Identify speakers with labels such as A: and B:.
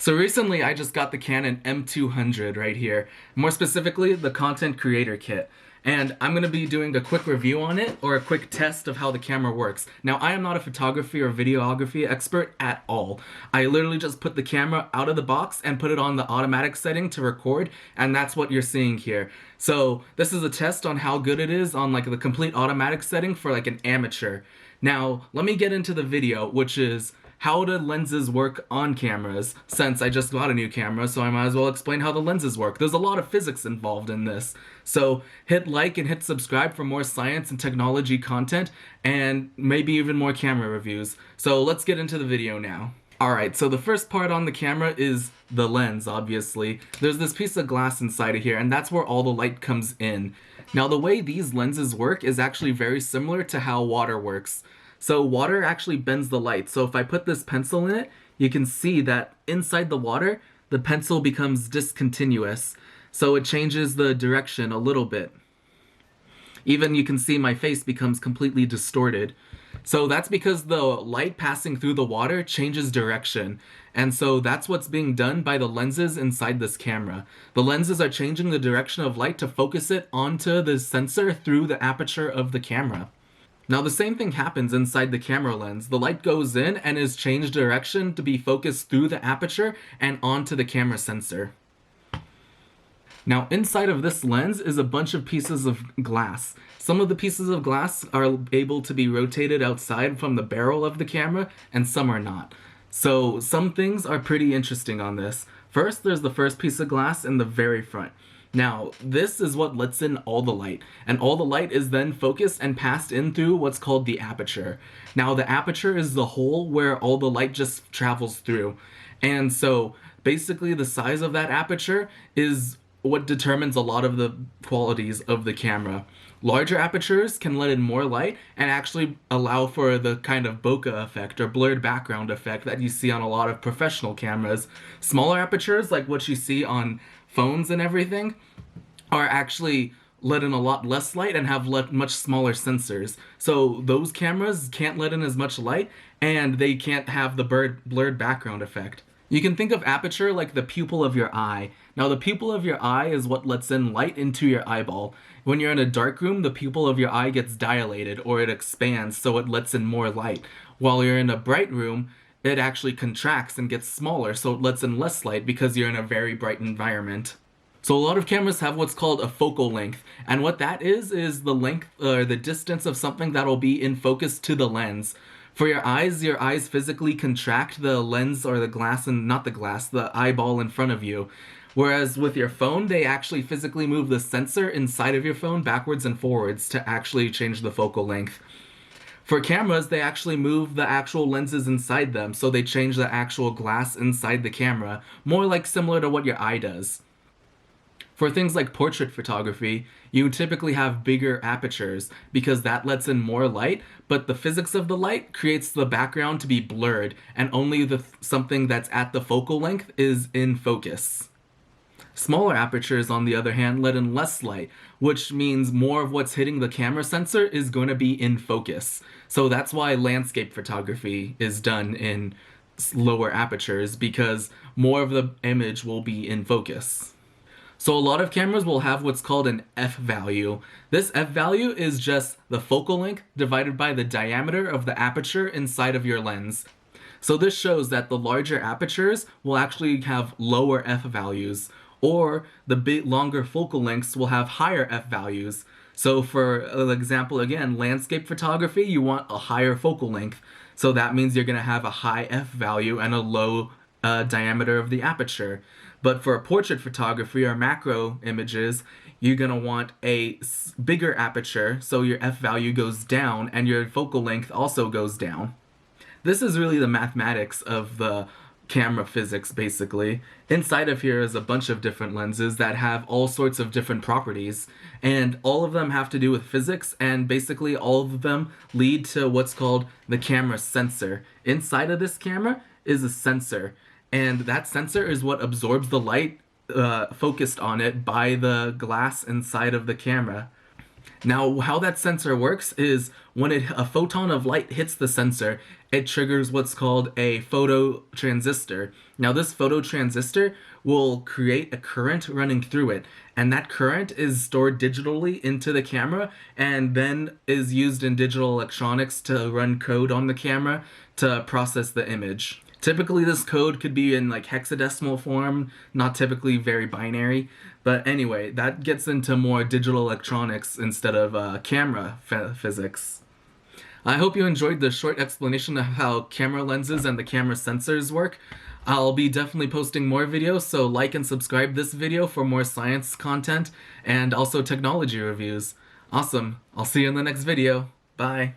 A: So recently I just got the Canon M200 right here, more specifically the Content Creator Kit. And I'm going to be doing a quick review on it, or a quick test of how the camera works. Now, I am not a photography or videography expert at all. I literally just put the camera out of the box and put it on the automatic setting to record, and that's what you're seeing here. So this is a test on how good it is on like the complete automatic setting for like an amateur. Now, let me get into the video, which is how do lenses work on cameras, since I just got a new camera, so I might as well explain how the lenses work. There's a lot of physics involved in this. So hit like and hit subscribe for more science and technology content, and maybe even more camera reviews. So let's get into the video now. Alright, so the first part on the camera is the lens, obviously. There's this piece of glass inside of here, and that's where all the light comes in. Now, the way these lenses work is actually very similar to how water works. So water actually bends the light. So if I put this pencil in it, you can see that inside the water, the pencil becomes discontinuous. So it changes the direction a little bit. Even you can see my face becomes completely distorted. So that's because the light passing through the water changes direction. And so that's what's being done by the lenses inside this camera. The lenses are changing the direction of light to focus it onto the sensor through the aperture of the camera. Now the same thing happens inside the camera lens. The light goes in and is changed direction to be focused through the aperture and onto the camera sensor. Now inside of this lens is a bunch of pieces of glass. Some of the pieces of glass are able to be rotated outside from the barrel of the camera, and some are not. So some things are pretty interesting on this. First, there's the first piece of glass in the very front. Now, this is what lets in all the light, and all the light is then focused and passed in through what's called the aperture. Now, the aperture is the hole where all the light just travels through. And so, basically, the size of that aperture is what determines a lot of the qualities of the camera. Larger apertures can let in more light and actually allow for the kind of bokeh effect or blurred background effect that you see on a lot of professional cameras. Smaller apertures, like what you see on phones and everything, are actually let in a lot less light and have much smaller sensors. So those cameras can't let in as much light, and they can't have the blurred background effect. You can think of aperture like the pupil of your eye. Now the pupil of your eye is what lets in light into your eyeball. When you're in a dark room, the pupil of your eye gets dilated, or it expands so it lets in more light. While you're in a bright room, it actually contracts and gets smaller so it lets in less light because you're in a very bright environment. So a lot of cameras have what's called a focal length, and what that is the length or the distance of something that will be in focus to the lens. For your eyes physically contract the lens or the glass, and not the glass, the eyeball in front of you. Whereas with your phone, they actually physically move the sensor inside of your phone backwards and forwards to actually change the focal length. For cameras, they actually move the actual lenses inside them, so they change the actual glass inside the camera, more like similar to what your eye does. For things like portrait photography, you typically have bigger apertures because that lets in more light, but the physics of the light creates the background to be blurred, and only something that's at the focal length is in focus. Smaller apertures, on the other hand, let in less light, which means more of what's hitting the camera sensor is going to be in focus. So that's why landscape photography is done in lower apertures, because more of the image will be in focus. So a lot of cameras will have what's called an f value. This f value is just the focal length divided by the diameter of the aperture inside of your lens. So this shows that the larger apertures will actually have lower f values, or the bit longer focal lengths will have higher f values. So for example, again, landscape photography, you want a higher focal length. So that means you're going to have a high f value and a low diameter of the aperture. But for portrait photography or macro images, you're going to want a bigger aperture, so your f value goes down and your focal length also goes down. This is really the mathematics of the camera physics, basically. Inside of here is a bunch of different lenses that have all sorts of different properties, and all of them have to do with physics, and basically all of them lead to what's called the camera sensor. Inside of this camera is a sensor, and that sensor is what absorbs the light focused on it by the glass inside of the camera. Now, how that sensor works is when a photon of light hits the sensor, it triggers what's called a phototransistor. Now, this phototransistor will create a current running through it, and that current is stored digitally into the camera and then is used in digital electronics to run code on the camera to process the image. Typically, this code could be in like hexadecimal form, not typically very binary. But anyway, that gets into more digital electronics instead of camera physics. I hope you enjoyed the short explanation of how camera lenses and the camera sensors work. I'll be definitely posting more videos, so like and subscribe this video for more science content and also technology reviews. Awesome. I'll see you in the next video. Bye.